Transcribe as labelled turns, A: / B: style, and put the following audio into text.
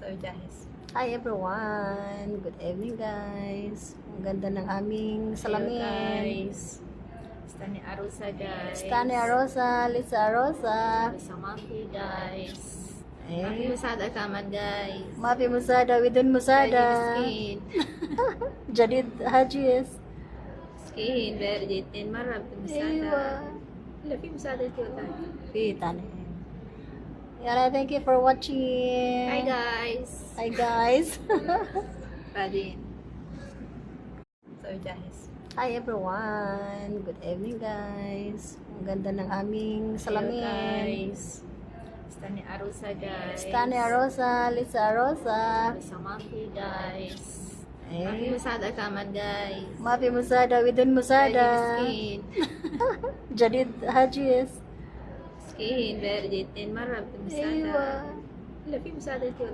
A: So, guys.
B: Hi everyone! Good evening guys! Ang ganda ng aming salamin.
A: Hello, guys. Stani Arosa, guys.
B: Stani Arosa, Lisa Arosa.
A: Sa Mafi, guys.
B: Eh.
A: Mafi Musada kaman, guys.
B: Mafi Musada, Widun Musada.
A: Skin.
B: Jadid Hajis.
A: Skin, Verjitin, Marab, Musada.
B: Ewa.
A: Lapi Musada, Tiyota.
B: Pitan. Yara, thank you for watching.
A: Hi, guys.
B: Hi guys.
A: Ready. So, guys.
B: Hi everyone! Good evening guys! Ang ganda ng aming
A: Hello,
B: salamin.
A: guys. Stani Arosa, guys.
B: Stani Arosa, Lisa Arosa.
A: Sa Mafi, guys.
B: Eh.
A: Mafi Musada kaman, guys.
B: Mafi Musada, Widun Musada.
A: Skin.
B: Jadid Hajis.
A: Skin, Verjitin, Marab, Musada.
B: Ewa.
A: Lapi Musada, Tiyota.